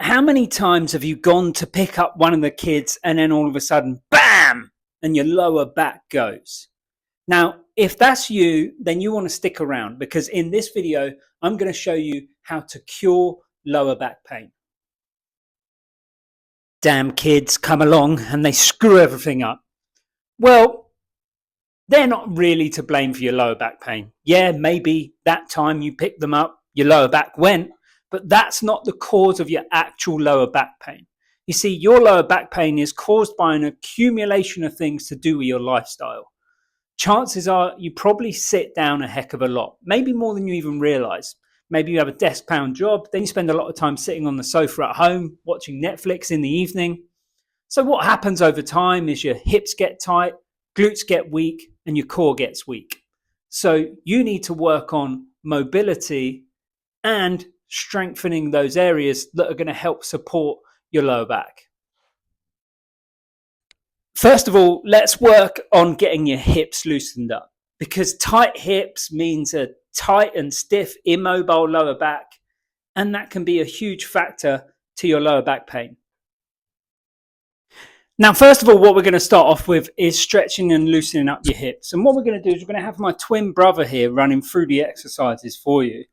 How many times have you gone to pick up one of the kids and then all of a sudden, bam, and your lower back goes? Now, if that's you, then you want to stick around because in this video, I'm going to show you how to cure lower back pain. Damn kids come along and they screw everything up. Well, they're not really to blame for your lower back pain. Yeah, maybe that time you picked them up, your lower back went, but that's not the cause of your actual lower back pain. You see, your lower back pain is caused by an accumulation of things to do with your lifestyle. Chances are you probably sit down a heck of a lot, maybe more than you even realize. Maybe you have a desk-bound job, then you spend a lot of time sitting on the sofa at home, watching Netflix in the evening. So what happens over time is your hips get tight, glutes get weak, and your core gets weak. So you need to work on mobility and strengthening those areas that are going to help support your lower back. First of all, let's work on getting your hips loosened up, because tight hips means a tight and stiff, immobile lower back, and that can be a huge factor to your lower back pain. Now, first of all, what we're going to start off with is stretching and loosening up your hips. And what we're going to do is we're going to have my twin brother here running through the exercises for you.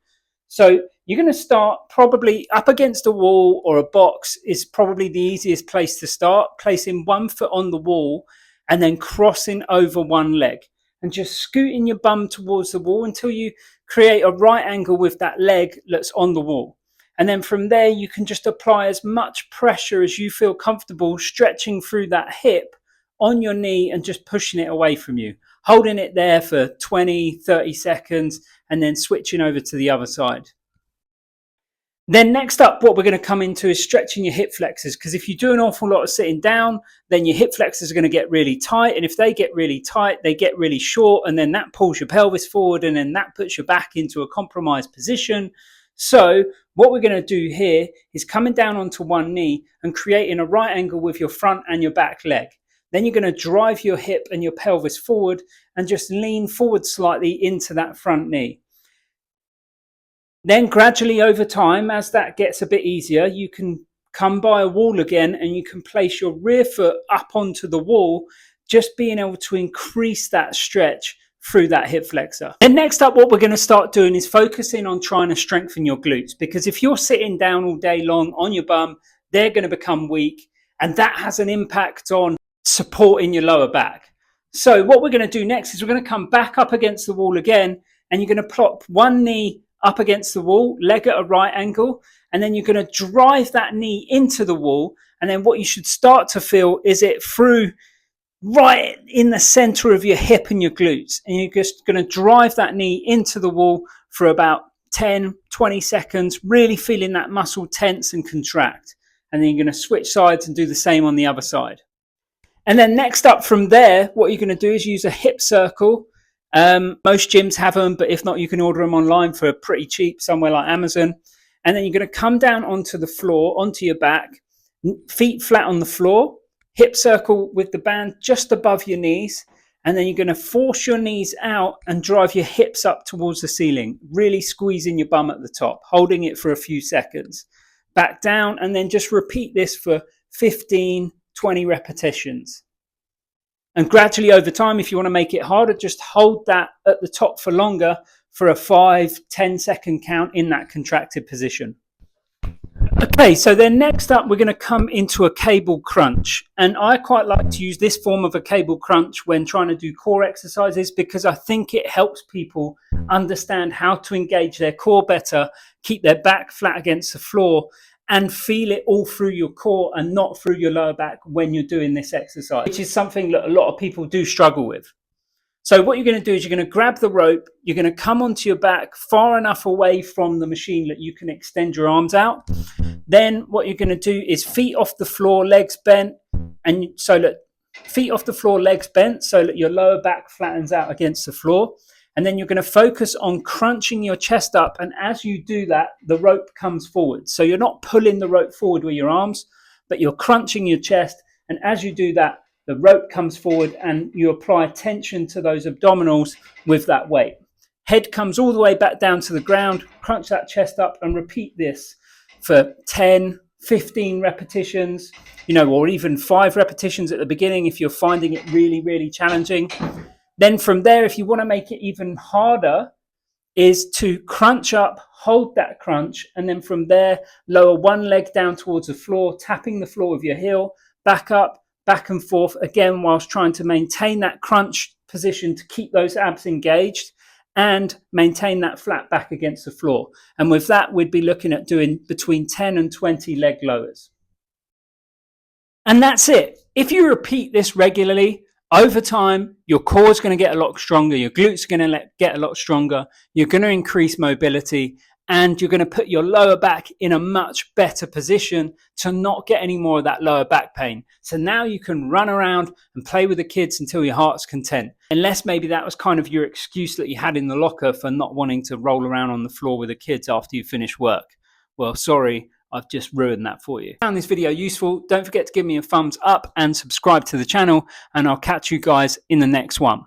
So you're going to start probably up against a wall or a box is probably the easiest place to start, placing one foot on the wall and then crossing over one leg and just scooting your bum towards the wall until you create a right angle with that leg that's on the wall. And then from there, you can just apply as much pressure as you feel comfortable, stretching through that hip on your knee and just pushing it away from you, holding it there for 20, 30 seconds, and then switching over to the other side. Then next up, what we're going to come into is stretching your hip flexors, because if you do an awful lot of sitting down, then your hip flexors are going to get really tight. And if they get really tight, they get really short, and then that pulls your pelvis forward, and then that puts your back into a compromised position. So what we're going to do here is coming down onto one knee and creating a right angle with your front and your back leg. Then you're going to drive your hip and your pelvis forward and just lean forward slightly into that front knee. Then gradually over time, as that gets a bit easier, you can come by a wall again and you can place your rear foot up onto the wall, just being able to increase that stretch through that hip flexor. And next up, what we're going to start doing is focusing on trying to strengthen your glutes, because if you're sitting down all day long on your bum, they're going to become weak, and that has an impact on supporting your lower back. So what we're going to do next is we're going to come back up against the wall again, and you're going to plop one knee up against the wall, leg at a right angle, and then you're going to drive that knee into the wall. And then what you should start to feel is it through right in the center of your hip and your glutes, and you're just going to drive that knee into the wall for about 10, 20 seconds, really feeling that muscle tense and contract. And then you're going to switch sides and do the same on the other side. And then next up from there, what you're going to do is use a hip circle. Most gyms have them, but if not, you can order them online for pretty cheap somewhere like Amazon. And then you're going to come down onto the floor, onto your back, feet flat on the floor, hip circle with the band just above your knees. And then you're going to force your knees out and drive your hips up towards the ceiling, really squeezing your bum at the top, holding it for a few seconds. Back down, and then just repeat this for 15, 20 repetitions. And gradually over time, if you want to make it harder, just hold that at the top for longer for a 5-10 second count in that contracted position. Okay, so then next up, we're going to come into a cable crunch. And I quite like to use this form of a cable crunch when trying to do core exercises, because I think it helps people understand how to engage their core better, keep their back flat against the floor, and feel it all through your core and not through your lower back when you're doing this exercise, which is something that a lot of people do struggle with. So what you're going to do is you're going to grab the rope, you're going to come onto your back far enough away from the machine that you can extend your arms out. Then what you're going to do is feet off the floor, legs bent, and so that feet off the floor, legs bent, so that your lower back flattens out against the floor. And then you're going to focus on crunching your chest up. And as you do that, the rope comes forward. So you're not pulling the rope forward with your arms, but you're crunching your chest. And as you do that, the rope comes forward and you apply tension to those abdominals with that weight. Head comes all the way back down to the ground, crunch that chest up and repeat this for 10, 15 repetitions, you know, or even 5 repetitions at the beginning if you're finding it really, really challenging. Then from there, if you want to make it even harder, is to crunch up, hold that crunch, and then from there, lower one leg down towards the floor, tapping the floor with your heel, back up, back and forth, again, whilst trying to maintain that crunch position to keep those abs engaged and maintain that flat back against the floor. And with that, we'd be looking at doing between 10 and 20 leg lowers. And that's it. If you repeat this regularly, over time, your core is going to get a lot stronger, your glutes are going to get a lot stronger, you're going to increase mobility, and you're going to put your lower back in a much better position to not get any more of that lower back pain. So now you can run around and play with the kids until your heart's content. Unless maybe that was kind of your excuse that you had in the locker for not wanting to roll around on the floor with the kids after you finish work. Well, sorry, I've just ruined that for you. If you found this video useful, don't forget to give me a thumbs up and subscribe to the channel, and I'll catch you guys in the next one.